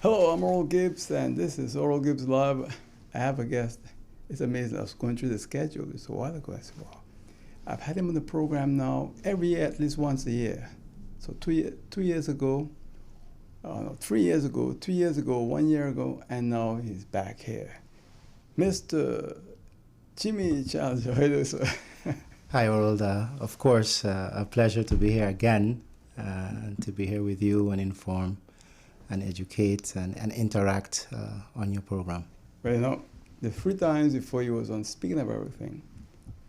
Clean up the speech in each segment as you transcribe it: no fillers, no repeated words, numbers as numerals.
Hello, I'm Oral Gibbs, and this is Oral Gibbs Live. I have a guest. It's amazing. I was going through the schedule just a while ago. I said, wow. I've had him on the program now every year, at least once a year. So 2 years ago, no, 3 years ago, 2 years ago, 1 year ago, and now he's back here. Mr. Jimmy Charles, how are you doing, sir? Hi, Harold. Of course, a pleasure to be here again, and to be here with you and inform and educate and interact on your program. Well, you know, the 3 times before you was on Speaking of Everything.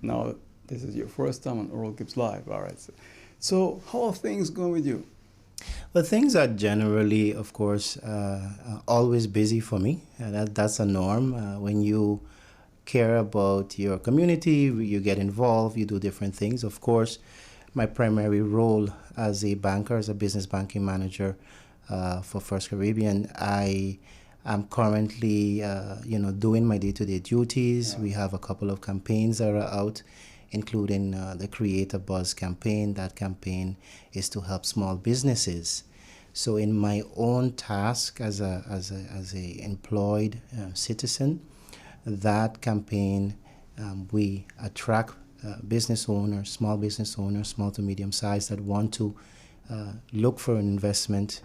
Now, this is your first time on Oral Gibbs Live. All right. So how are things going with you? Well, things are generally, of course, always busy for me. That's a norm. When you care about your community, you get involved, you do different things. Of course, my primary role as a banker, as a business banking manager for First Caribbean, I am currently, doing my day-to-day duties. Yeah. We have a couple of campaigns that are out, including the Create a Buzz campaign. That campaign is to help small businesses. So in my own task as a employed citizen, that campaign, we attract business owners, small to medium size, that want to look for an investment.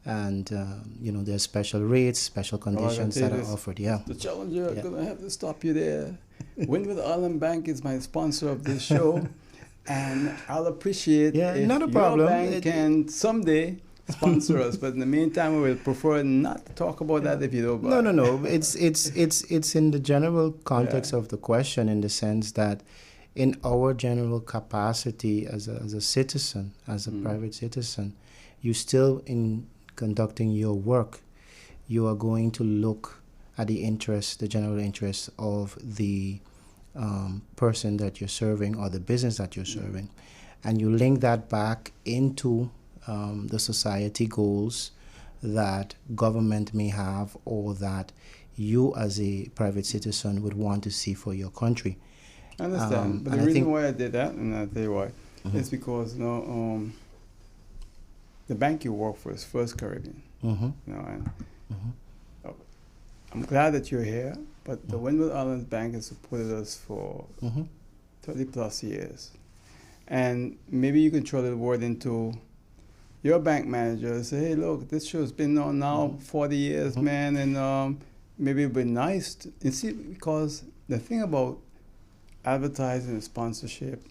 And there's special rates, special conditions that are offered. Yeah. The Challenger, I'm gonna have to stop you there. Windward Island Bank is my sponsor of this show, and I'll appreciate if not a your problem. bank can someday sponsor us. But in the meantime, we will prefer not to talk about that if you don't mind. No. It's in the general context of the question, in the sense that in our general capacity as a citizen, as a private citizen, you still in conducting your work, you are going to look at the general interest of the person that you're serving or the business that you're serving, and you link that back into the society goals that government may have, or that you as a private citizen would want to see for your country. I understand, but the reason why I did that, and I'll tell you why, is because the bank you work for is First Caribbean. I'm glad that you're here, but the Windward Islands Bank has supported us for 30 plus years. And maybe you can throw a little word into your bank manager and say, hey, look, this show's been on now 40 years, man, and maybe it'd be nice to, you see, because the thing about advertising and sponsorship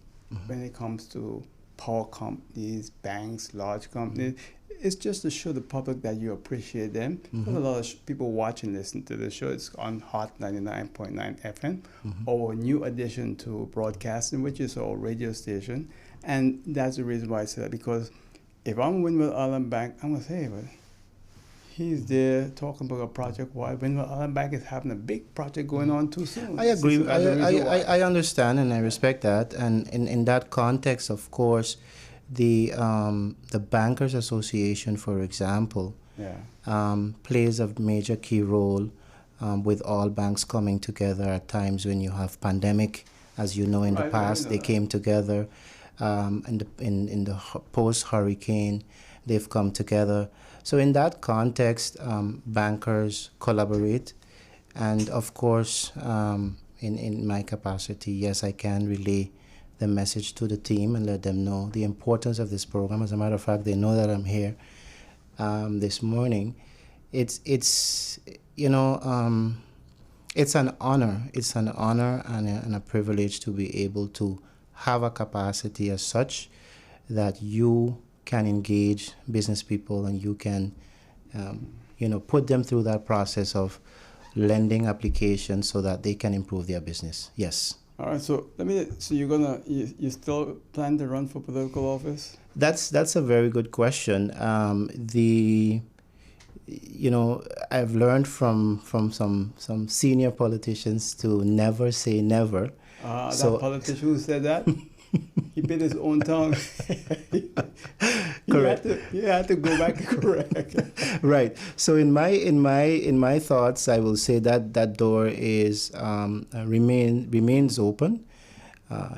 when it comes to power companies, banks, large companies, it's just to show the public that you appreciate them. There's a lot of people watch and listen to the show. It's on Hot 99.9 FM, our new addition to broadcasting, which is our radio station. And that's the reason why I say that, because if I'm Windward Island Bank, I'm going to say, well, he's there talking about a project while Windward Island Bank is having a big project going on too soon. I agree. I understand and I respect that. And in that context, of course, the Bankers Association, for example, plays a major key role with all banks coming together at times when you have pandemic. As you know, in the past, they came together. In the post-hurricane, they've come together. So in that context, bankers collaborate. And of course, in my capacity, yes, I can relay the message to the team and let them know the importance of this program. As a matter of fact, they know that I'm here this morning. It's an honor. It's an honor and a privilege to be able to have a capacity as such that you can engage business people and you can, put them through that process of lending applications so that they can improve their business. Yes. All right. So you still plan to run for political office? That's a very good question. I've learned from some senior politicians to never say never. That politician who said that? He bit his own tongue. Correct. You had to go back and correct. Right. So in my thoughts, I will say that that door is remains open.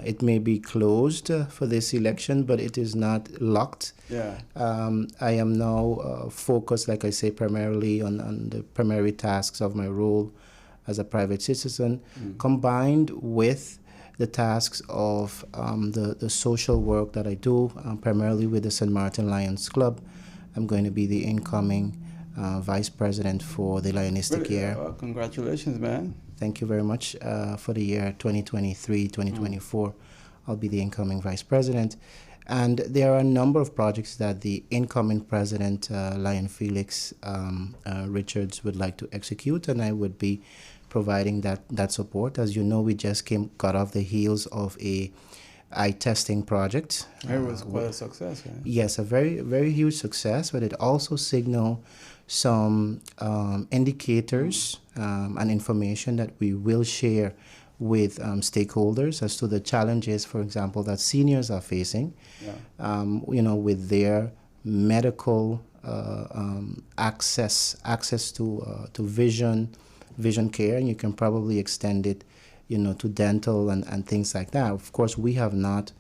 It may be closed for this election, but it is not locked. Yeah. I am now focused, like I say, primarily on the primary tasks of my role as a private citizen, combined with the tasks of the social work that I do, primarily with the St. Martin Lions Club. I'm going to be the incoming vice president for the Lionistic Really? year. Congratulations, man. Thank you very much. For the year 2023, 2024, I'll be the incoming vice president. And there are a number of projects that the incoming president, Lion Felix Richards, would like to execute, and I would be providing that support. As you know, we just got off the heels of a eye testing project. It was quite a success. Right? Yes, a very, very huge success, but it also signaled some indicators and information that we will share with stakeholders as to the challenges, for example, that seniors are facing, with their medical access to vision care, and you can probably extend it, to dental and things like that. Of course, we have not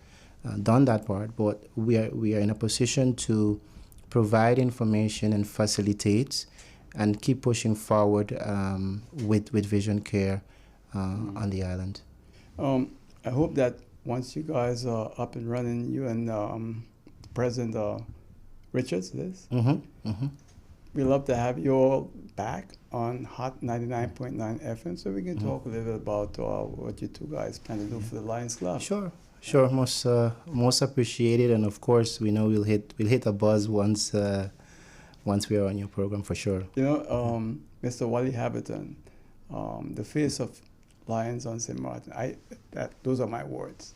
done that part, but we are in a position to provide information and facilitate and keep pushing forward with vision care on the island. I hope that once you guys are up and running, you and President Richards, we love to have you all back on Hot 99.9 FM so we can talk a little bit about what you two guys plan to do for the Lions Club. Sure, most appreciated, and of course we know we'll hit a buzz once we are on your program for sure. Mr. Wally Haberton, the face of Lions on St. Martin. Those are my words.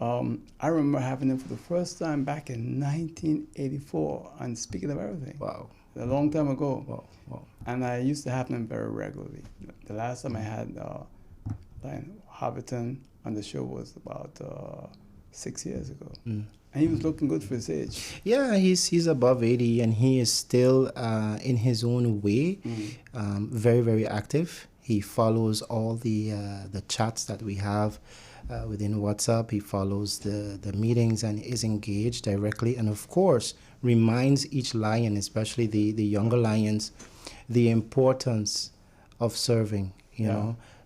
I remember having him for the first time back in 1984 on Speaking of Everything. Wow. A long time ago. Wow. And I used to have him very regularly. The last time I had Lion Haberton on the show was about 6 years ago. And he was looking good for his age. Yeah, he's above 80, and he is still in his own way, very, very active. He follows all the chats that we have within WhatsApp. He follows the meetings and is engaged directly, and of course reminds each lion, especially the younger lions, the importance of serving.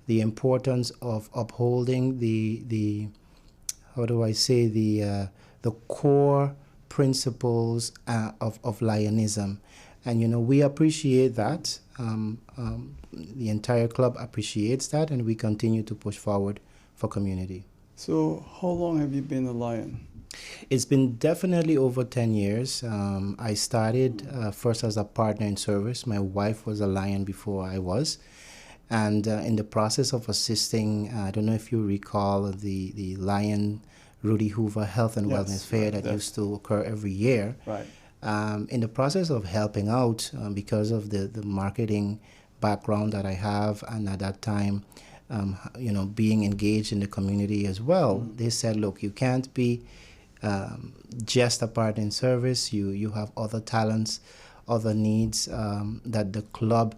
The importance of upholding the core principles of Lionism. And, we appreciate that. The entire club appreciates that, and we continue to push forward for community. So how long have you been a Lion? It's been definitely over 10 years. I started first as a partner in service. My wife was a Lion before I was. And in the process of assisting, I don't know if you recall the Lion Rudy Hoover Health and Wellness Fair that used to occur every year. Right. In the process of helping out, because of the marketing background that I have, and at that time, being engaged in the community as well, they said, look, you can't be just a partner in service. You have other talents, other needs that the club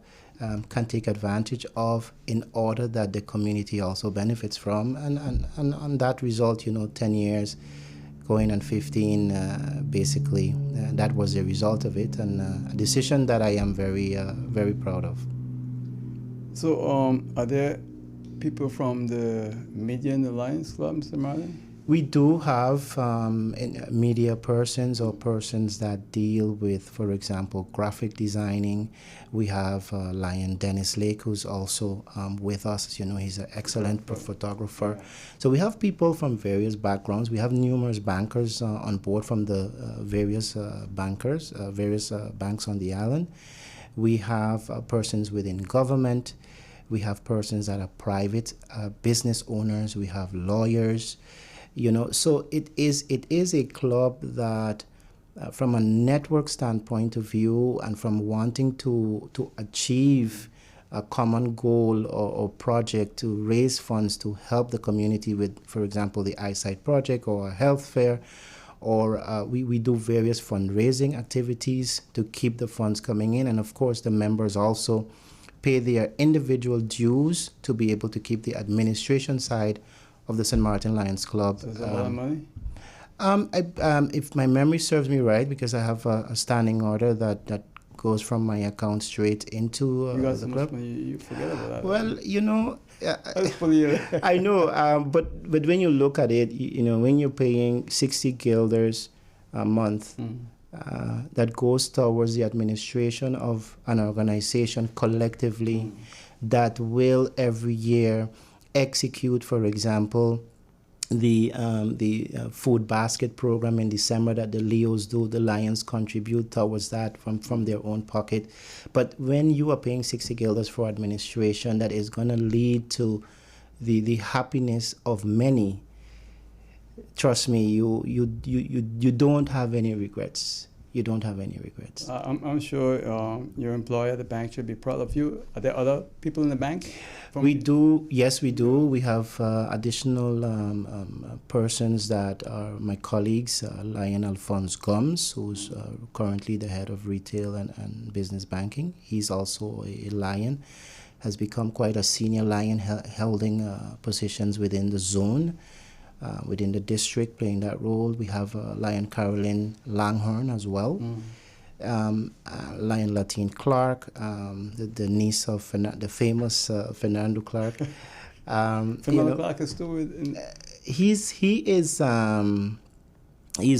can take advantage of in order that the community also benefits from. And on that result, 10 years going on 15, basically, that was the result of it, and a decision that I am very, very proud of. So are there people from the media in the Lions Club, Mr. Martin? We do have media persons or persons that deal with, for example, graphic designing. We have Lion Dennis Lake, who's also with us. As you know, he's an excellent photographer. So we have people from various backgrounds. We have numerous bankers on board from the various various banks on the island. We have persons within government. We have persons that are private business owners. We have lawyers. So it is a club that, from a network standpoint of view, and from wanting to achieve a common goal or project to raise funds to help the community with, for example, the eyesight project or a health fair, or we do various fundraising activities to keep the funds coming in. And of course, the members also pay their individual dues to be able to keep the administration side of the St. Martin Lions Club. So is that a lot of money? If my memory serves me right, because I have a standing order that goes from my account straight into You got the so much club. money, you forget about that. Well, you know, That's funny. I know, but when you look at it, you know, when you're paying 60 guilders a month, that goes towards the administration of an organization collectively that will every year execute, for example, the food basket program in December that the Leos do. The Lions contribute towards that from their own pocket. But when you are paying 60 guilders for administration, that is going to lead to the happiness of many. Trust me, you don't have any regrets. You don't have any regrets. I'm sure your employer at the bank should be proud of you. Are there other people in the bank? We do, yes, we do. We have additional persons that are my colleagues. Lion Alphonse Gomes, who's currently the head of retail and business banking. He's also a Lion, has become quite a senior Lion, holding positions within the zone. Within the district, playing that role. We have Lion Caroline Langhorn as well. Lion Latine Clark, the niece of the famous Fernando Clark. Fernando Clark is still in. He's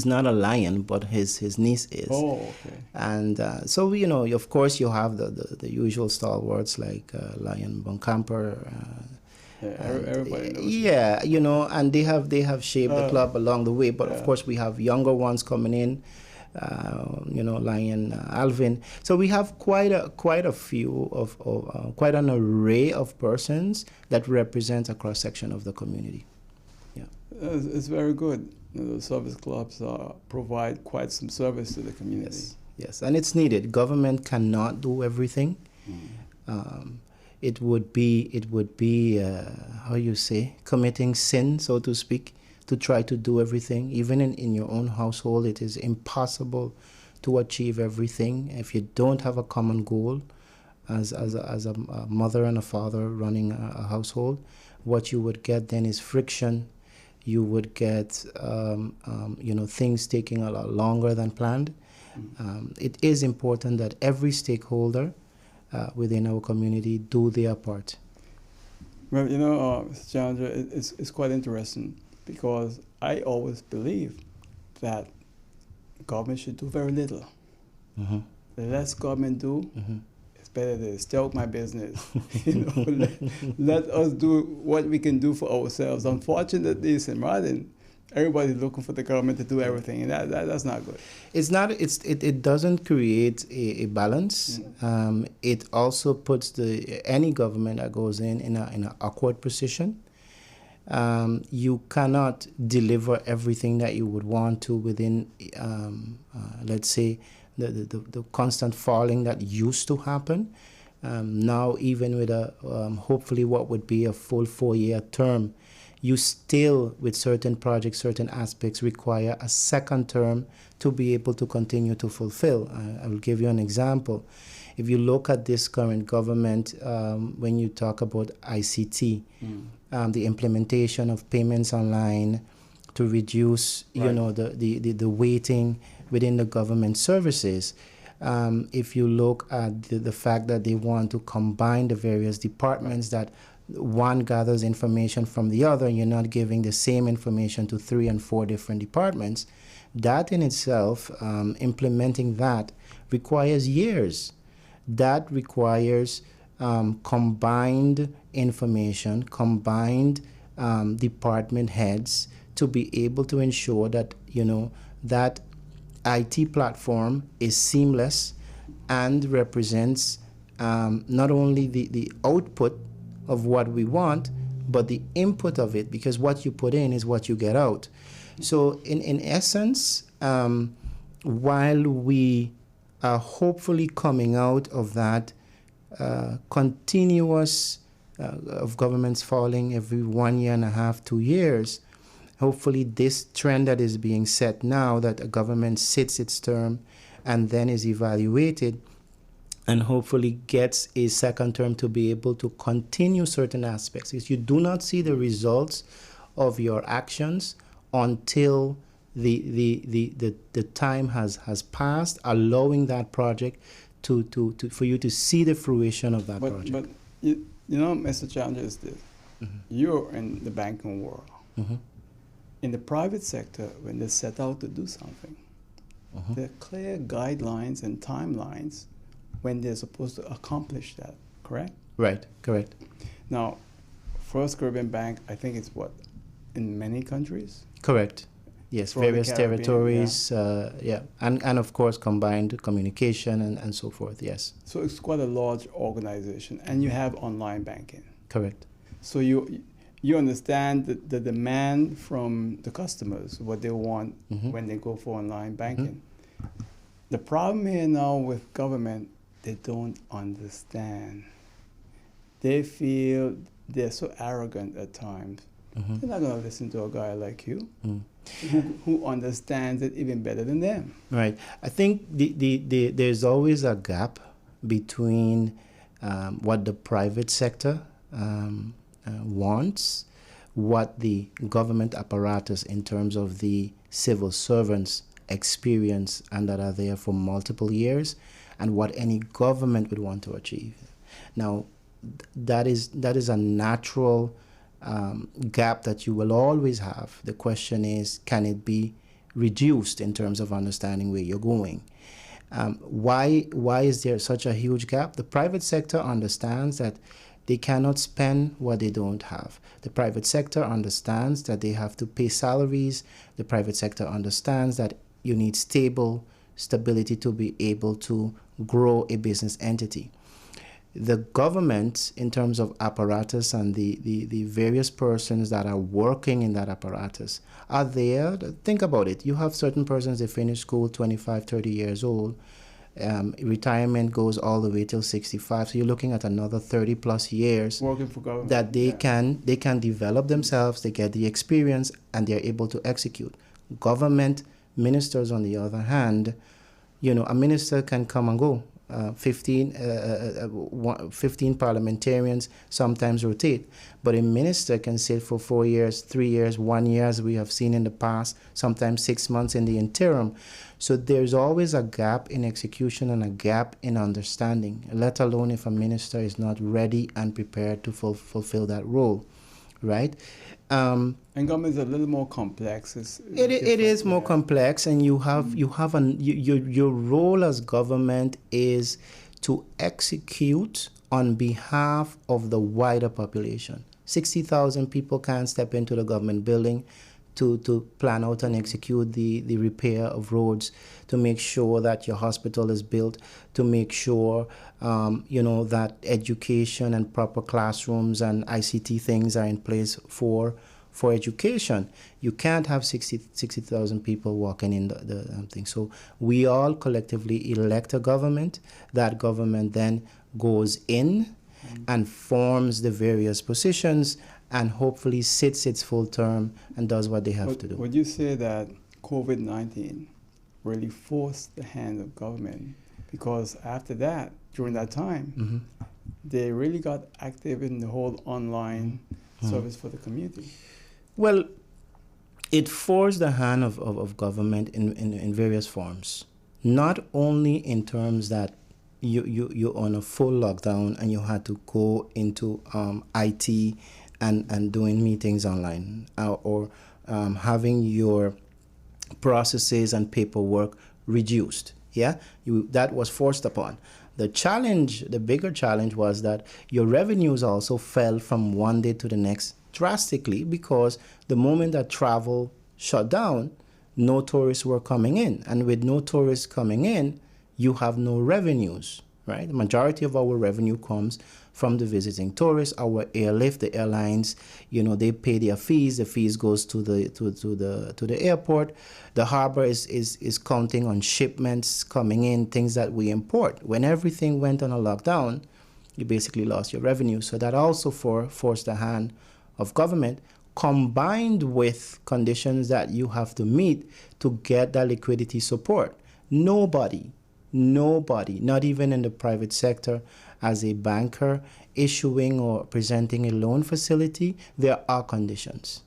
not a Lion, but his niece is. Oh, okay. And so, you know, of course, you have the usual stalwarts like Lion Boncamper. Everybody knows. Yeah, you know, and they have shaped the club along the way. But of course, we have younger ones coming in. You know, Lion Alvin. So we have quite a few of quite an array of persons that represent a cross section of the community. Yeah, it's very good. You know, the service clubs provide quite some service to the community. Yes, and it's needed. Government cannot do everything. It would be how you say, committing sin, so to speak, to try to do everything. Even in your own household, it is impossible to achieve everything if you don't have a common goal. As a mother and a father running a household, what you would get then is friction. You would get you know, things taking a lot longer than planned. It is important that every stakeholder within our community do their part. Well, you know, Mr. Challenger, it's quite interesting because I always believe that government should do very little. The less government do, it's better to stay out my business. You know, let us do what we can do for ourselves. Unfortunately, St. Martin, everybody's looking for the government to do everything, and that's not good. It's not. It doesn't create a balance. It also puts any government that goes in an awkward position. You cannot deliver everything that you would want to within, let's say, the constant falling that used to happen. Now, even with hopefully what would be a full 4-year term, you still, with certain projects, certain aspects, require a second term to be able to continue to fulfill. I will give you an example. If you look at this current government, when you talk about ICT, the implementation of payments online to reduce, you know, the waiting within the government services. If you look at the fact that they want to combine the various departments, that one gathers information from the other, and you're not giving the same information to 3 and 4 different departments, that in itself, implementing that requires years. That requires combined information, combined department heads to be able to ensure that, you know, that IT platform is seamless and represents not only the output of what we want, but the input of it, because what you put in is what you get out. So in essence, while we are hopefully coming out of that continuous of governments falling every 1 year and a half, 2 years, hopefully this trend that is being set now, that a government sits its term and then is evaluated and hopefully gets a second term to be able to continue certain aspects. If you do not see the results of your actions until the time has passed, allowing that project to for you to see the fruition of that project. But you know, Mr. Challenger, is this. You're in the banking world. In the private sector, when they set out to do something, there are clear guidelines and timelines when they're supposed to accomplish that, correct? Right, correct. Now, First Caribbean Bank, I think it's what, in many countries? Correct. Yes, Throughout the various Caribbean, territories, and of course combined communication and so forth, yes. So it's quite a large organization, and you have online banking. Correct. So you understand the demand from the customers, what they want when they go for online banking. The problem here now with government, they don't understand. They feel they're so arrogant at times. They're not going to listen to a guy like you who understands it even better than them. Right. I think there's always a gap between what the private sector wants, what the government apparatus in terms of the civil servants experience and that are there for multiple years, and what any government would want to achieve. Now, that is a natural gap that you will always have. The question is, can it be reduced in terms of understanding where you're going? Why is there such a huge gap? The private sector understands that they cannot spend what they don't have. The private sector understands that they have to pay salaries. The private sector understands that you need stability to be able to grow a business entity. The government, in terms of apparatus and the various persons that are working in that apparatus, are there. Think about it. You have certain persons, they finish school 25, 30 years old. Retirement goes all the way till 65. So you're looking at another 30 plus years Working for government. that they can develop themselves, they get the experience, and they're able to execute. Government ministers, on the other hand, a minister can come and go. 15 parliamentarians sometimes rotate, but a minister can sit for 4 years, 3 years, 1 year, as we have seen in the past, sometimes 6 months in the interim. So there's always a gap in execution and a gap in understanding, let alone if a minister is not ready and prepared to fulfill that role, right? And government is a little more complex. It is more complex, and your role as government is to execute on behalf of the wider population. 60,000 people can't step into the government building to plan out and execute the repair of roads, to make sure that your hospital is built, to make sure that education and proper classrooms and ICT things are in place for education. You can't have 60,000 people walking in the thing. So we all collectively elect a government. That government then goes in and forms the various positions and hopefully sits its full term and does what they have to do. Would you say that COVID-19 really forced the hand of government? Because after that, during that time, they really got active in the whole online service for the community. Well, it forced the hand of government in various forms. Not only in terms that you're on a full lockdown and you had to go into IT and doing meetings online, or having your processes and paperwork reduced. That was forced upon. The bigger challenge was that your revenues also fell from one day to the next drastically, because the moment that travel shut down, no tourists were coming in. And with no tourists coming in, you have no revenues, right? The majority of our revenue comes from the visiting tourists. Our airlift, the airlines, they pay their fees. The fees goes to the airport. The harbor is counting on shipments coming in, things that we import. When everything went on a lockdown, you basically lost your revenue. So that also forced the hand of government, combined with conditions that you have to meet to get that liquidity support. Nobody, not even in the private sector, as a banker issuing or presenting a loan facility, there are conditions.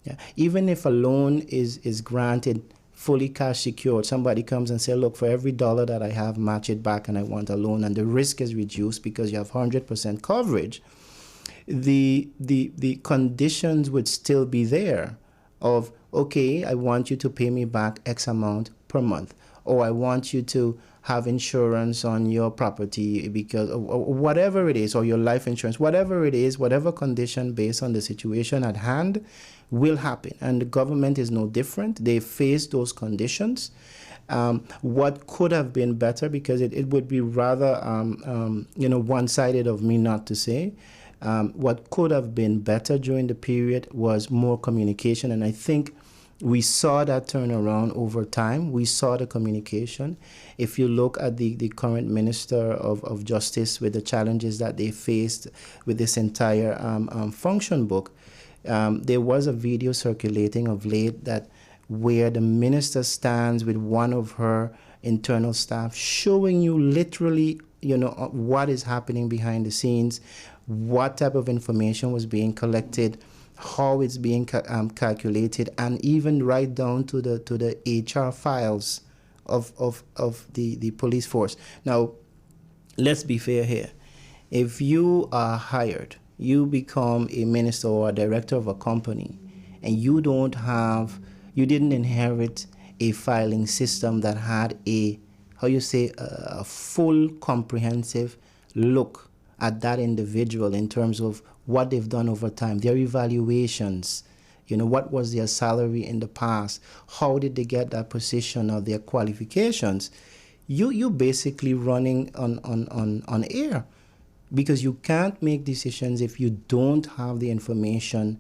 Yeah. Even if a loan is granted fully cash secured, somebody comes and say, look, for every dollar that I have, match it back and I want a loan, and the risk is reduced because you have 100% coverage, the conditions would still be there of, okay, I want you to pay me back X amount per month, or I want you to have insurance on your property because or whatever it is, or your life insurance, whatever it is, whatever condition based on the situation at hand will happen. And the government is no different. They face those conditions. What could have been better, because it would be rather one-sided of me not to say, what could have been better during the period was more communication. And I think we saw that turn around over time. We saw the communication. If you look at the current Minister of Justice with the challenges that they faced with this entire function book, there was a video circulating of late that where the minister stands with one of her internal staff, showing you literally, what is happening behind the scenes, what type of information was being collected, how it's being calculated, and even right down to the HR files of the police force. Now, let's be fair here. If you are hired, you become a minister or a director of a company, and you didn't inherit a filing system that had a full comprehensive look at that individual in terms of what they've done over time, their evaluations, what was their salary in the past, how did they get that position, or their qualifications, you basically running on air, because you can't make decisions if you don't have the information,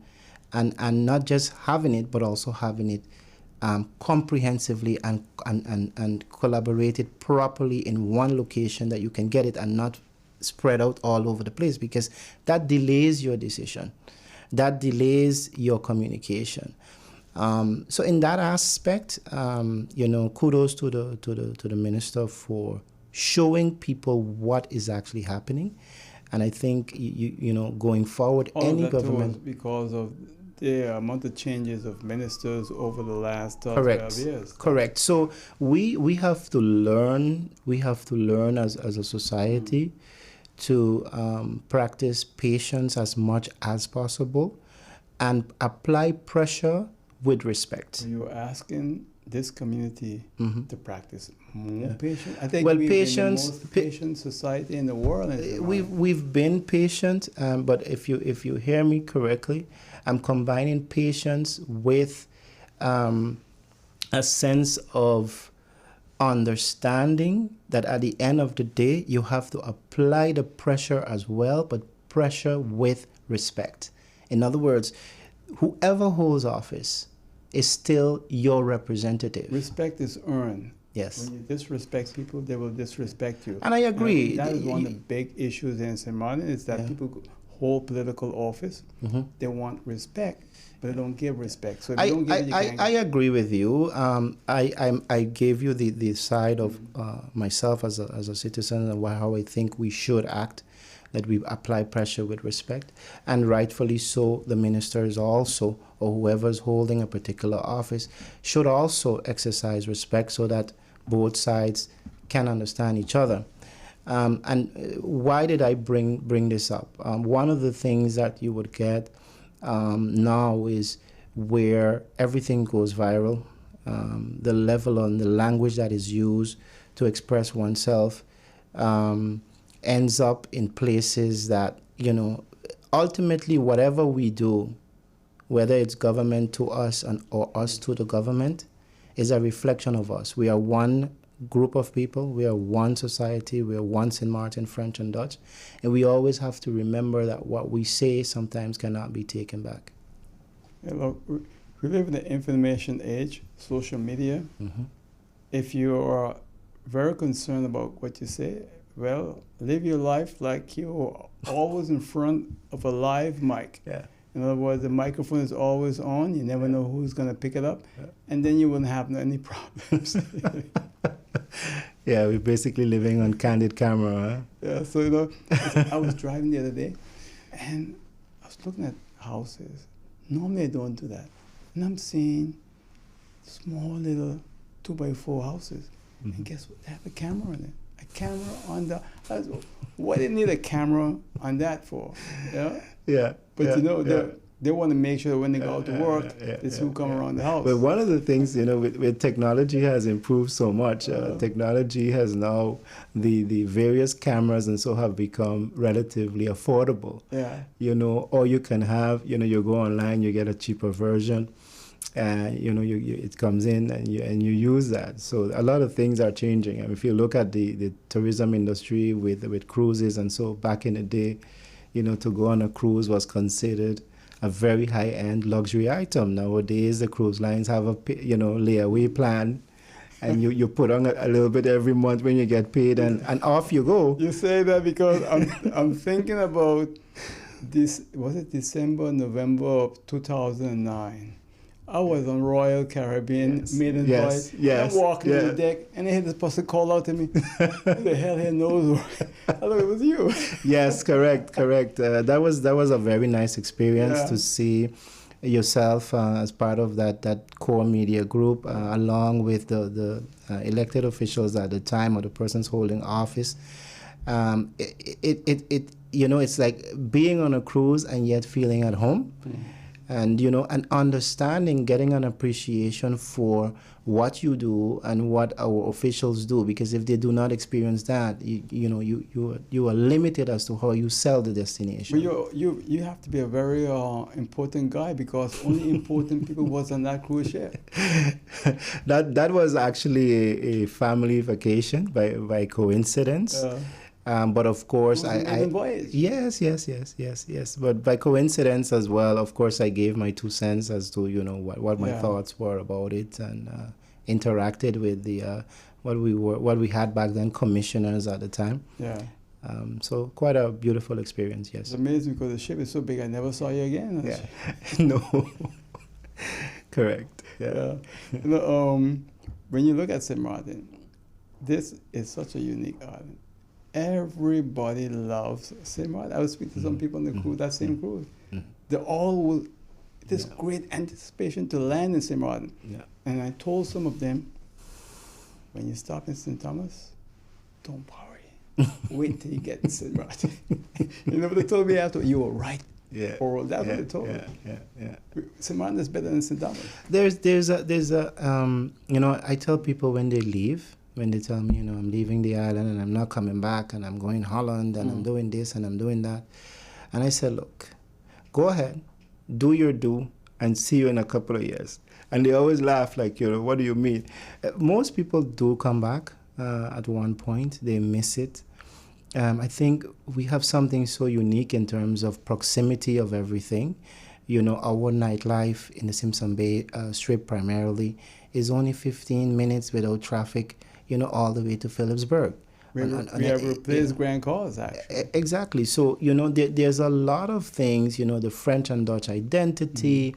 and not just having it, but also having it comprehensively and collaborated properly in one location that you can get it, and not spread out all over the place, because that delays your decision, that delays your communication. So in that aspect, kudos to the minister for showing people what is actually happening. And I think going forward, any government, because of the amount of changes of ministers over the last 12 years. Correct. So we have to learn. We have to learn as a society to practice patience as much as possible, and apply pressure with respect. So you're asking this community to practice more patience? I think we're patience, the most patient society in the world. We've been patient, but if you hear me correctly, I'm combining patience with a sense of understanding that at the end of the day, you have to apply the pressure as well, but pressure with respect. In other words, whoever holds office is still your representative. Respect is earned. Yes. When you disrespect people, they will disrespect you. And I agree. That is one of the big issues in St. Martin, is that people hold political office. They want respect, but they don't give respect. So if you don't give it, you can't. I agree with you. I gave you the side of myself as a citizen, and how I think we should act, that we apply pressure with respect. And rightfully so, the minister is also, or whoever's holding a particular office, should also exercise respect, so that both sides can understand each other. And why did I bring this up? One of the things that you would get now is where everything goes viral. The level and the language that is used to express oneself ends up in places that, ultimately whatever we do, whether it's government to us or us to the government, is a reflection of us. We are one group of people. We are one society. We are one St. Martin, French and Dutch. And we always have to remember that what we say sometimes cannot be taken back. Yeah, look, we live in the information age, social media. If you are very concerned about what you say, well, live your life like you're always in front of a live mic. Yeah. In other words, the microphone is always on. You never know who's going to pick it up. And then you wouldn't have any problems. Yeah, we're basically living on candid camera. Huh? Yeah, so, I was driving the other day, and I was looking at houses. Normally I don't do that. and I'm seeing small little 2x4 houses. Mm-hmm. And guess what? They have a camera on it. A camera on the. What do you need a camera on that for? Yeah. Yeah. But yeah, you know, yeah. they want to make sure that when they go out to work, they still come around the house. But one of the things, with technology has improved so much. Technology has now, the various cameras and so have become relatively affordable. Yeah. Or you can have, you go online, you get a cheaper version, and it comes in and you use that. So a lot of things are changing. I mean, if you look at the tourism industry with cruises and so, back in the day, to go on a cruise was considered a very high-end luxury item. Nowadays, the cruise lines have a layaway plan, and you put on a little bit every month when you get paid, and off you go. You say that because I'm thinking about this. Was it December, November of 2009? I was on Royal Caribbean maiden voyage. Yes. I'm walking on the deck, and I hear this person call out to me. Who the hell here knows? I thought it was you. Yes, correct. That was a very nice experience to see yourself as part of that core media group, along with the elected officials at the time, or the persons holding office. It's like being on a cruise and yet feeling at home. And and understanding, getting an appreciation for what you do and what our officials do, because if they do not experience that, you are limited as to how you sell the destination. But you have to be a very important guy, because only important people was on that cruise ship. That was actually a family vacation by coincidence. But of course, yes. But by coincidence as well, of course, I gave my 2 cents as to what my thoughts were about it, and interacted with the what we had back then, commissioners at the time. Yeah. So quite a beautiful experience. Yes. It's amazing because the ship is so big. I never saw you again. Yeah. No. Correct. Yeah. When you look at St. Martin, this is such a unique island. Everybody loves St. Martin. I was speaking to some people on the cruise, that same cruise. They all will, this great anticipation to land in St. Martin. Yeah. And I told some of them, when you stop in St. Thomas, don't worry. Wait till you get to St. Martin. You know what they told me after? You were right. Yeah. Or that's what they told me. Yeah. St. Martin is better than St. Thomas. There's a I tell people when they leave, when they tell me, I'm leaving the island and I'm not coming back, and I'm going Holland, and I'm doing this and I'm doing that. And I said, look, go ahead, do your do, and see you in a couple of years. And they always laugh like, what do you mean? Most people do come back at one point. They miss it. I think we have something so unique in terms of proximity of everything. Our nightlife in the Simpson Bay Strip primarily is only 15 minutes without traffic, all the way to Phillipsburg. We have replaced Grand Cause, actually. Exactly. So, there's a lot of things, the French and Dutch identity,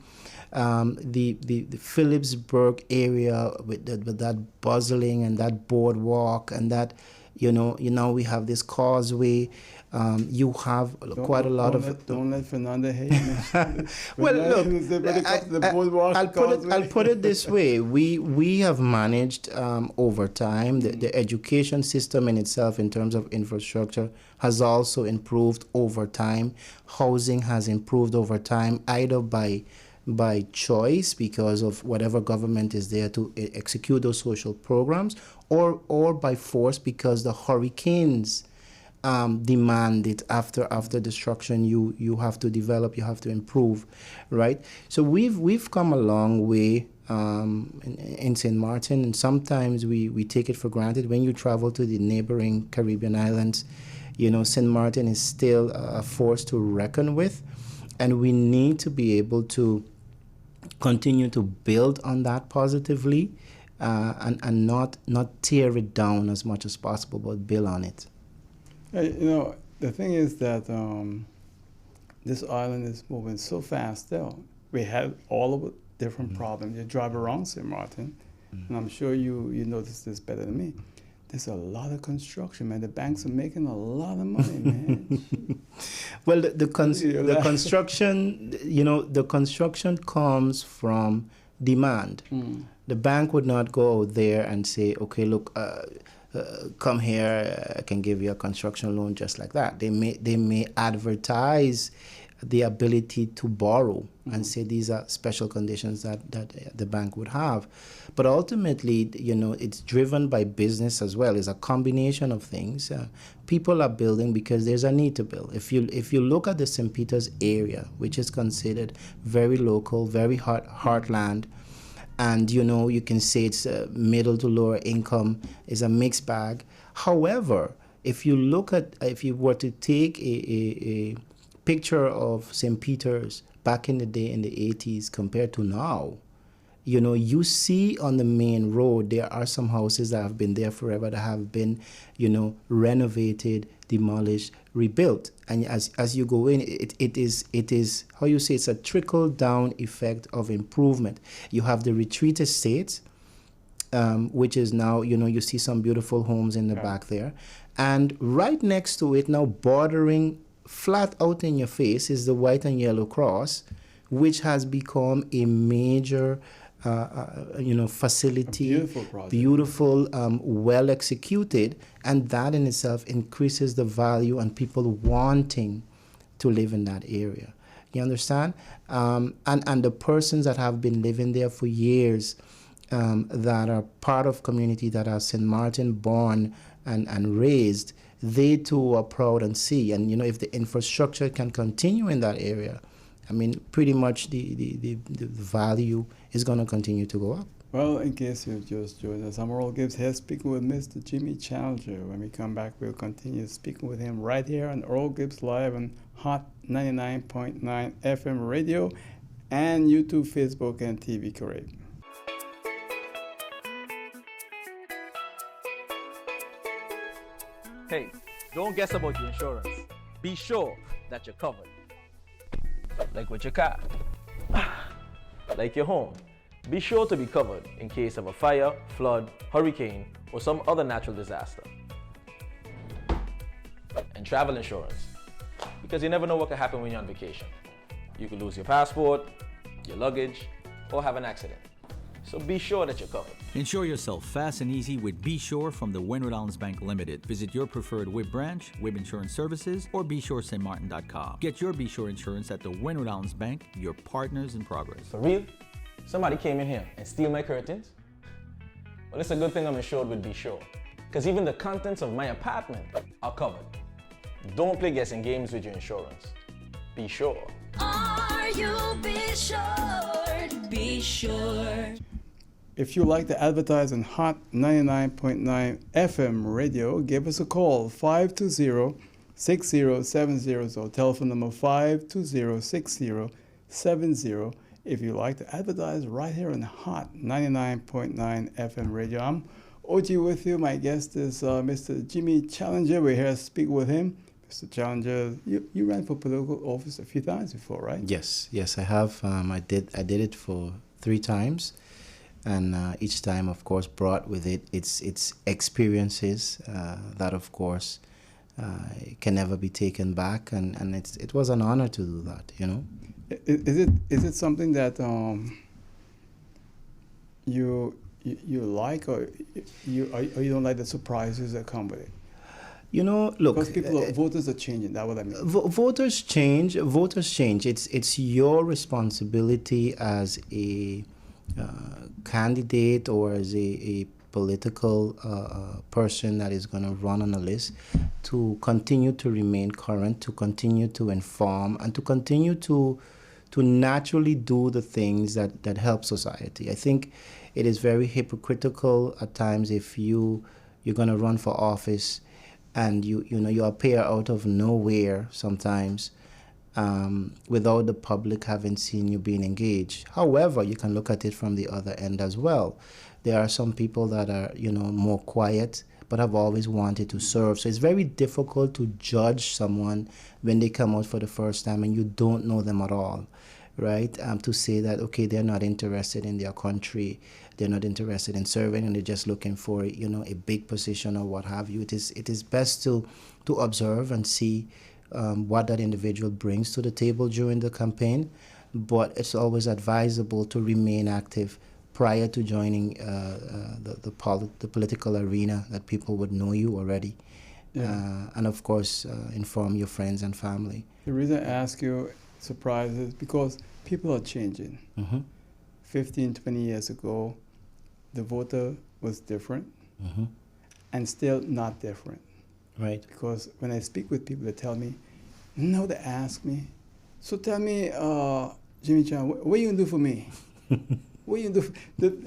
the Phillipsburg area with that bustling and that boardwalk, and that, we have this causeway. You have quite a lot of... Don't let Fernanda hate me. Well, look, I'll put it this way. We have managed over time. The education system in itself, in terms of infrastructure, has also improved over time. Housing has improved over time, either by choice, because of whatever government is there to execute those social programs, or by force, because the hurricanes demand it. After destruction, you have to develop, you have to improve, right? So we've come a long way in St. Martin, and sometimes we take it for granted. When you travel to the neighboring Caribbean islands, St. Martin is still a force to reckon with, and we need to be able to continue to build on that positively, and not tear it down as much as possible, but build on it. The thing is that this island is moving so fast still. We have all of the different problems. You drive around St. Martin, and I'm sure you notice this better than me. there's a lot of construction, man. The banks are making a lot of money, man. Well, the construction, the construction comes from demand. The bank would not go out there and say, okay, look, come here, I can give you a construction loan just like that. They may advertise the ability to borrow and say these are special conditions that the bank would have. But ultimately, it's driven by business as well. It's a combination of things. People are building because there's a need to build. If you look at the St. Peter's area, which is considered very local, very heartland, and you can say it's middle to lower income, is a mixed bag. However, if you were to take a picture of St. Peter's back in the day in the 80s compared to now, you see on the main road there are some houses that have been there forever that have been, renovated, demolished, rebuilt. And as you go in, it is how you say, it's a trickle down effect of improvement. You have the retreat estates, which is now, you see some beautiful homes in the back there. And right next to it, now bordering flat out in your face, is the white and yellow cross, which has become a major facility, beautiful, well executed, and that in itself increases the value and people wanting to live in that area. You understand? And the persons that have been living there for years, that are part of community that are St. Martin born and raised, they too are proud and see. And if the infrastructure can continue in that area, I mean, pretty much the value is going to continue to go up. Well, in case you've just joined us, I'm Earl Gibbs here speaking with Mr. Jimmy Challenger. When we come back, we'll continue speaking with him right here on Earl Gibbs Live on Hot 99.9 FM radio and YouTube, Facebook, and TV Correct. Hey, don't guess about your insurance. Be sure that you're covered. Like with your car, like your home. Be sure to be covered in case of a fire, flood, hurricane, or some other natural disaster. And travel insurance, because you never know what could happen when you're on vacation. You could lose your passport, your luggage, or have an accident. So be sure that you're covered. Insure yourself fast and easy with Be Sure from the Windward Islands Bank Limited. Visit your preferred WIB branch, WIB Insurance Services, or BeSureStMartin.com. Get your Be Sure insurance at the Windward Islands Bank, your partners in progress. For real? Somebody came in here and steal my curtains? Well, it's a good thing I'm insured with Be Sure, because even the contents of my apartment are covered. Don't play guessing games with your insurance. Be sure. Are you be sure? Be sure. If you'd like to advertise on Hot 99.9 FM radio, give us a call, 520-6070. So telephone number 520-6070. If you'd like to advertise right here on Hot 99.9 FM radio. I'm OG with you. My guest is Mr. Jimmy Challenger. We're here to speak with him. Mr. Challenger, you ran for political office a few times before, right? Yes, I have. I did it for 3 times. And each time, of course, brought with it its experiences that, of course, can never be taken back, and it was an honor to do that. Is it something that you like, or you don't like the surprises that come with it? Look, because voters are changing. That's what I mean. Voters change. It's your responsibility as a candidate or as a political person that is going to run on a list to continue to remain current, to continue to inform, and to continue to naturally do the things that help society. I think it is very hypocritical at times if you're going to run for office and you appear out of nowhere sometimes, without the public having seen you being engaged. However, you can look at it from the other end as well. There are some people that are, more quiet, but have always wanted to serve. So it's very difficult to judge someone when they come out for the first time and you don't know them at all. right? To say that, okay, they're not interested in their country, they're not interested in serving, and they're just looking for, a big position or what have you. It is best to observe and see what that individual brings to the table during the campaign, but it's always advisable to remain active prior to joining the political arena, that people would know you already. And of course, inform your friends and family. The reason I ask you surprises because people are changing. 15, 20 years ago, the voter was different and still not different. Right. Because when I speak with people, they tell me, no, they ask me, so tell me, Jimmy Chan, what you gonna do for me? What you gonna do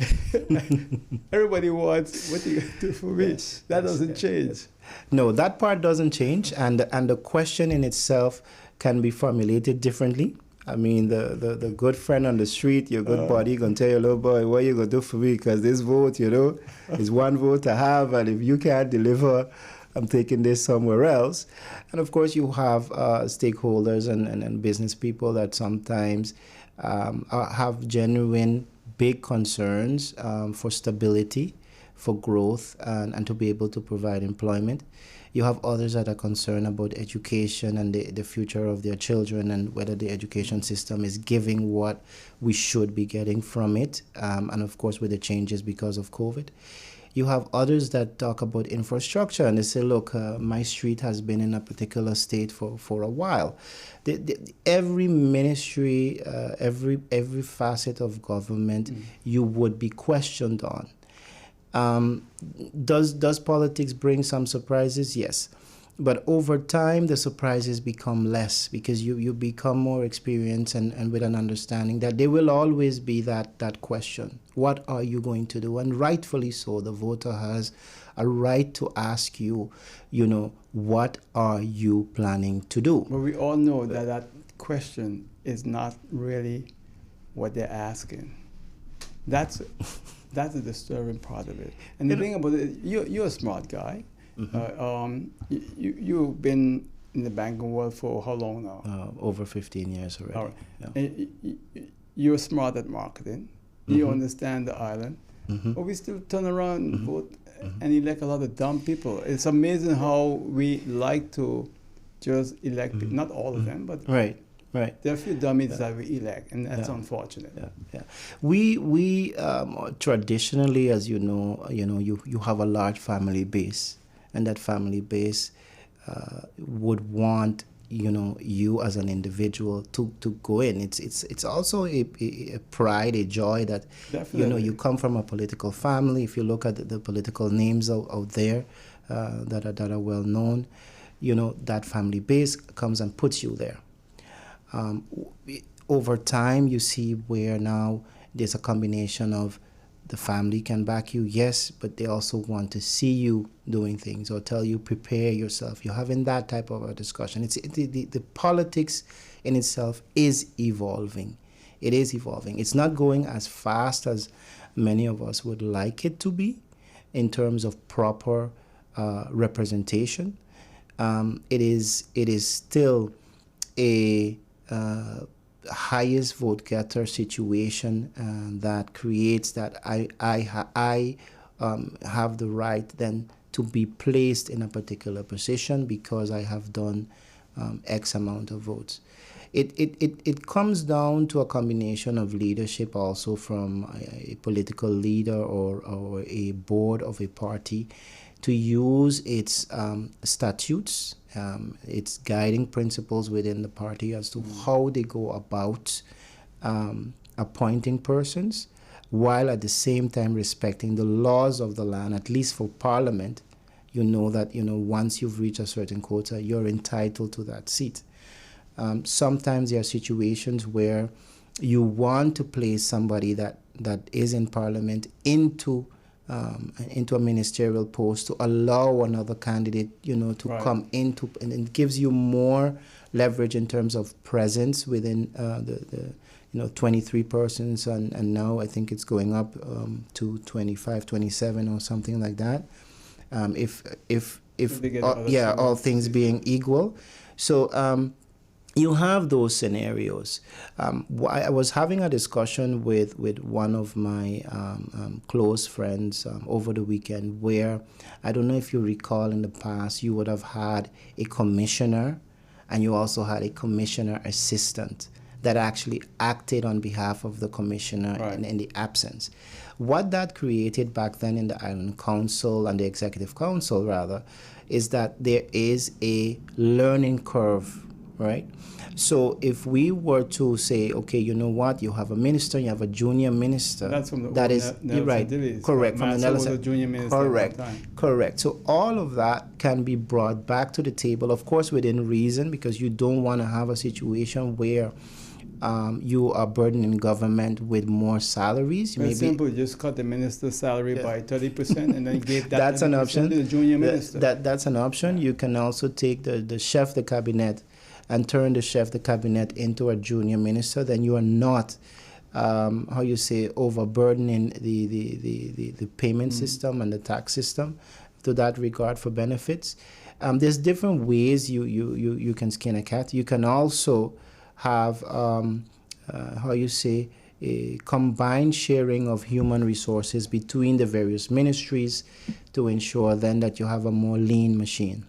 everybody wants, what you gonna do for me? Yes, that yes, doesn't yes, change. yes. No, that part doesn't change, and the question in itself can be formulated differently. I mean, the good friend on the street, your good buddy, gonna tell your little boy, what you gonna do for me? Because this vote, is one vote to have, and if you can't deliver, I'm taking this somewhere else. And of course, you have stakeholders and business people that sometimes have genuine big concerns for stability, for growth, and to be able to provide employment. You have others that are concerned about education and the future of their children, and whether the education system is giving what we should be getting from it, and of course with the changes because of COVID. You have others that talk about infrastructure, and they say, look, my street has been in a particular state for a while. Every ministry, every facet of government, you would be questioned on. Does politics bring some surprises? Yes. But over time, the surprises become less, because you become more experienced and with an understanding that there will always be that question. What are you going to do? And rightfully so, the voter has a right to ask you, what are you planning to do? But we all know that question is not really what they're asking. That's the disturbing part of it. And the thing about it, you're a smart guy. You've been in the banking world for how long now? Over 15 years already. All right. Yeah. And you're smart at marketing. You understand the island. But we still turn around and vote and elect a lot of dumb people. It's amazing how we like to just elect, not all of them, but Right. there are a few dummies that we elect, and that's unfortunate. Yeah. We traditionally, as you know, you have a large family base, and that family base would want you as an individual to go in. It's also a pride, a joy that Definitely. you come from a political family. If you look at the political names out there that are well known, that family base comes and puts you there. Over time, you see where now there's a combination of the family can back you, yes, but they also want to see you doing things or tell you, prepare yourself. You're having that type of a discussion. The politics in itself is evolving. It is evolving. It's not going as fast as many of us would like it to be in terms of proper representation. It is still a highest vote getter situation that creates that I have the right then to be placed in a particular position because I have done X amount of votes. It comes down to a combination of leadership also from a political leader or a board of a party to use its statutes, its guiding principles within the party as to how they go about appointing persons, while at the same time respecting the laws of the land. At least for Parliament, you know that once you've reached a certain quota, you're entitled to that seat. Sometimes there are situations where you want to place somebody that is in Parliament into a ministerial post to allow another candidate, to Right. come into, and it gives you more leverage in terms of presence within the 23 persons, and now I think it's going up to 25, 27 or something like that. If They get all other things being equal, so you have those scenarios. I was having a discussion with one of my close friends over the weekend, where I don't know if you recall, in the past you would have had a commissioner and you also had a commissioner assistant that actually acted on behalf of the commissioner Right. in the absence. What that created back then in the Island Council and the Executive Council, rather, is that there is a learning curve, right? So if we were to say, okay, you know what, you have a minister, you have a junior minister. That's from the that old is Nelson right, Dillis. correct. From the Master was Nelson, a junior minister at one correct, time. correct. So all of that can be brought back to the table, of course, within reason, because you don't want to have a situation where you are burdening government with more salaries. It's simple. Just cut the minister's salary by 30% and then give that That's an 30% option. to the junior minister. That's an option. You can also take the chef de cabinet and turn the chef de cabinet into a junior minister. Then you are not, overburdening the payment system and the tax system to that regard for benefits. There's different ways you can skin a cat. You can also have a combined sharing of human resources between the various ministries to ensure then that you have a more lean machine.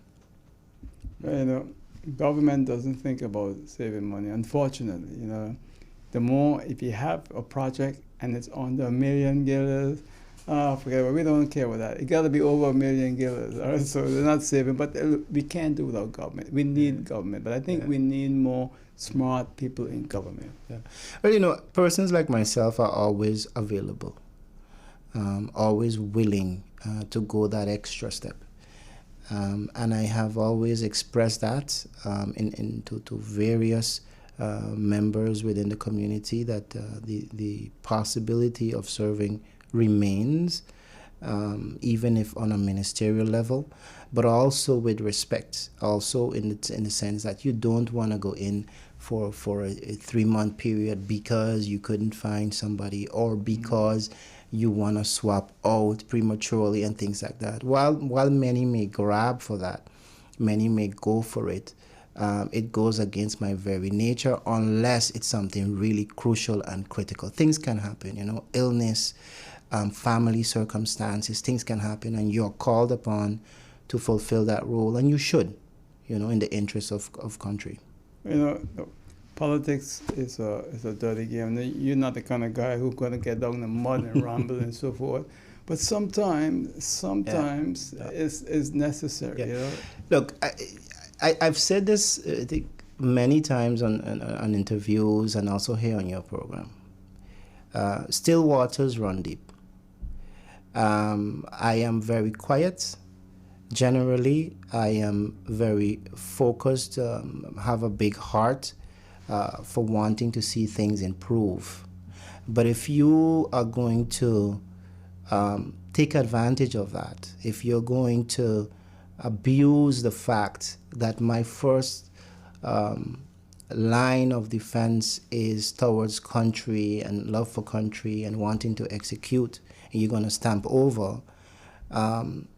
You know, government doesn't think about saving money, unfortunately. You know, the more, if you have a project and it's under $1 million, forget it. We don't care about that. It got to be over $1 million. All right? So they're not saving, but we can't do without government. We need government, but I think we need more smart people in government. Yeah. Well, you know, persons like myself are always available, always willing to go that extra step. And I have always expressed that to various members within the community, that the possibility of serving remains, even if on a ministerial level, but also with respect, also in the sense that you don't want to go in for a 3-month period because you couldn't find somebody, or because you want to swap out prematurely and things like that. While many may grab for that, many may go for it, it goes against my very nature unless it's something really crucial and critical. Things can happen, you know, illness, family circumstances, things can happen, and you're called upon to fulfill that role, and you should, you know, in the interest of country. You know, politics is a dirty game. You're not the kind of guy who's going to get down in the mud and ramble and so forth. But sometimes it's necessary. Yeah. You know? Look, I've said this I think many times on interviews and also here on your program. Still waters run deep. I am very quiet. Generally, I am very focused, have a big heart for wanting to see things improve. But if you are going to take advantage of that, if you're going to abuse the fact that my first line of defense is towards country and love for country and wanting to execute, and you're going to stamp over,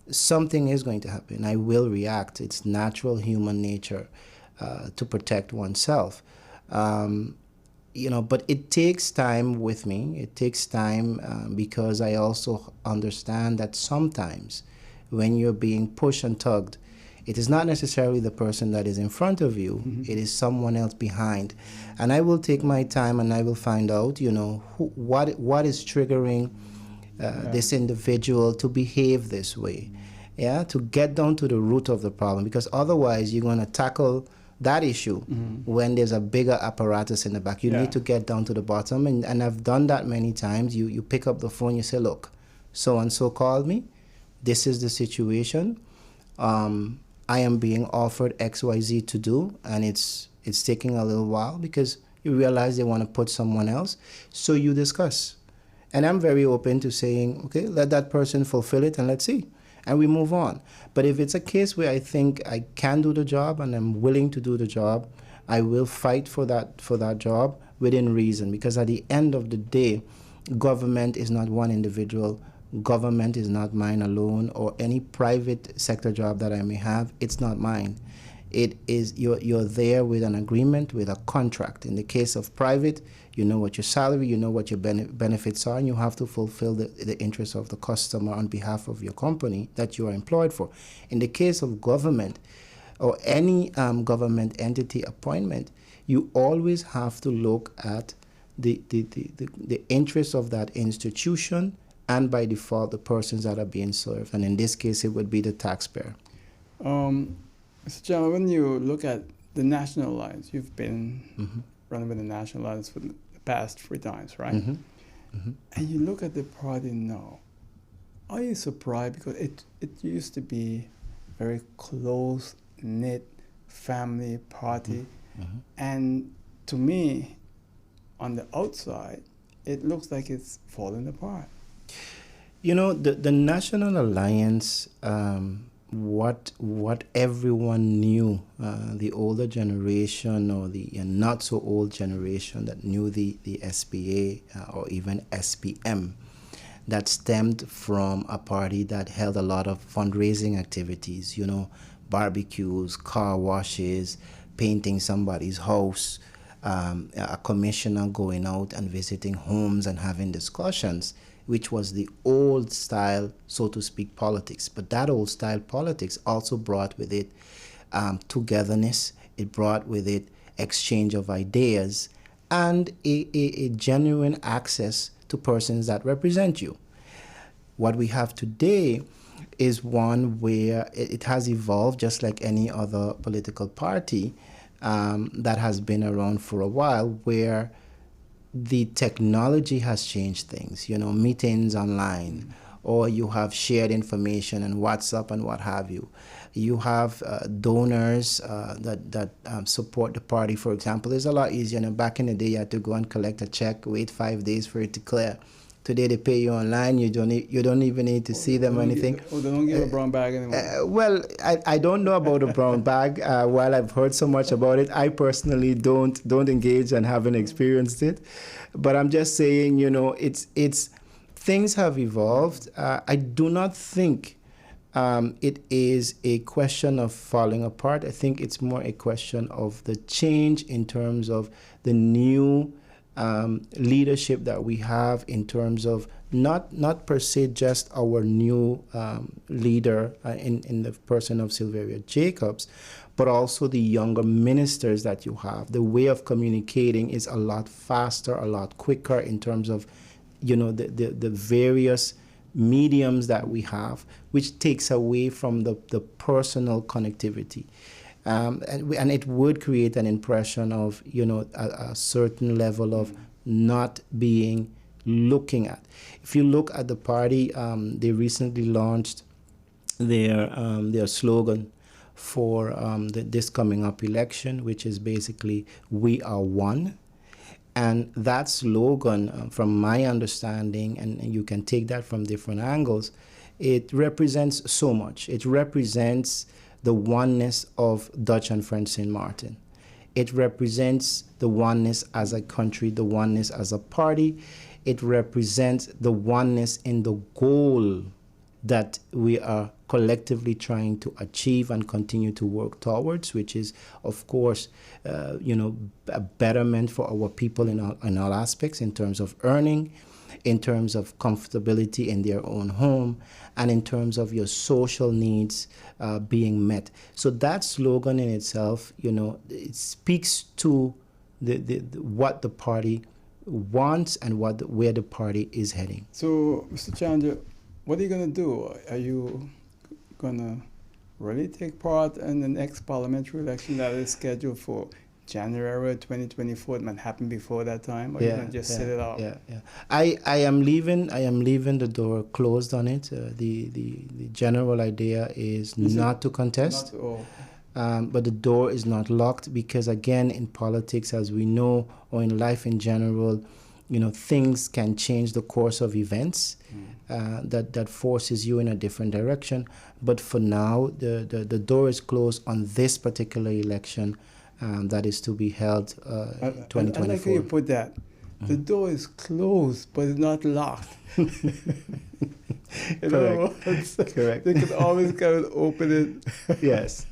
something is going to happen. I will react. It's natural human nature to protect oneself. You know, but it takes time with me. It takes time because I also understand that sometimes when you're being pushed and tugged, it is not necessarily the person that is in front of you. Mm-hmm. It is someone else behind. And I will take my time and I will find out, you know, what is triggering this individual to behave this way. Yeah, to get down to the root of the problem, because otherwise you're going to tackle that issue when there's a bigger apparatus in the back. You need to get down to the bottom, and I've done that many times. You pick up the phone, you say, look, so-and-so called me. This is the situation. I am being offered XYZ to do, and it's taking a little while because you realize they want to put someone else. So you discuss. And I'm very open to saying, okay, let that person fulfill it and let's see. And we move on. But if it's a case where I think I can do the job and I'm willing to do the job, I will fight for that job within reason. Because at the end of the day, government is not one individual. Government is not mine alone, or any private sector job that I may have. It's not mine. It is you're there with an agreement, with a contract. In the case of private, you know what your salary, you know what your benefits are, and you have to fulfill the interests of the customer on behalf of your company that you are employed for. In the case of government or any government entity appointment, you always have to look at the interests of that institution and by default the persons that are being served. And in this case, it would be the taxpayer. Mr. Chairman, when you look at the National Alliance, you've been running with the National Alliance for the past 3 times, right? And you look at the party now, are you surprised? Because it used to be very close-knit family party. And to me, on the outside, it looks like it's falling apart. You know, the National Alliance, what everyone knew, the older generation or the not so old generation that knew the SPA or even SPM, that stemmed from a party that held a lot of fundraising activities, you know, barbecues, car washes, painting somebody's house, a commissioner going out and visiting homes and having discussions, which was the old style, so to speak, politics. But that old style politics also brought with it togetherness. It brought with it exchange of ideas and a genuine access to persons that represent you. What we have today is one where it has evolved just like any other political party that has been around for a while, where the technology has changed things, you know, meetings online, or you have shared information and WhatsApp and what have you. You have donors that support the party, for example. It's a lot easier. You know, back in the day, you had to go and collect a check, wait 5 days for it to clear. Today they pay you online. You don't even need to see them or anything. They don't give a brown bag anymore. Well, I don't know about a brown bag. While I've heard so much about it, I personally don't engage and haven't experienced it. But I'm just saying, you know, it's things have evolved. I do not think it is a question of falling apart. I think it's more a question of the change in terms of the new leadership that we have, in terms of not per se just our new leader in the person of Sylveria Jacobs, but also the younger ministers that you have. The way of communicating is a lot faster, a lot quicker in terms of, you know, the various mediums that we have, which takes away from the personal connectivity. And it would create an impression of, you know, a certain level of not being looking at. If you look at the party, they recently launched their slogan for this coming up election, which is basically "We are one." And that slogan, from my understanding, and you can take that from different angles, it represents so much. It represents the oneness of Dutch and French St. Martin. It represents the oneness as a country, the oneness as a party. It represents the oneness in the goal that we are collectively trying to achieve and continue to work towards, which is, of course, a betterment for our people in all aspects, in terms of earning, in terms of comfortability in their own home, and in terms of your social needs being met. So that slogan in itself, you know, it speaks to the what the party wants and where the party is heading. So, Mr. Chandra, what are you going to do? Are you going to really take part in the next parliamentary election that is scheduled for January 2024? It might happen before that time, or you can just sit it out. I am leaving the door closed on it. The general idea is not to contest. But the door is not locked, because again, in politics, as we know, or in life in general, you know, things can change the course of events that forces you in a different direction. But for now, the door is closed on this particular election that is to be held 2024. I like how you put that. The door is closed, but it's not locked. Correct. They could always kind of open it. Yes.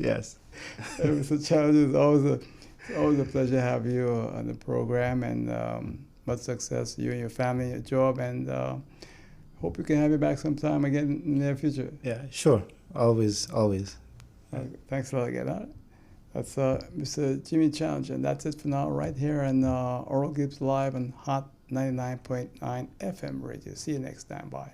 Mr. Challenger, it's always a pleasure to have you on the program, and much success to you and your family, your job, and hope we can have you back sometime again in the near future. Yeah, sure. Always. Thanks a lot again. Huh? That's Mr. Jimmy Challenger, and that's it for now right here on Oral Gibbs Live on Hot 99.9 FM radio. See you next time. Bye.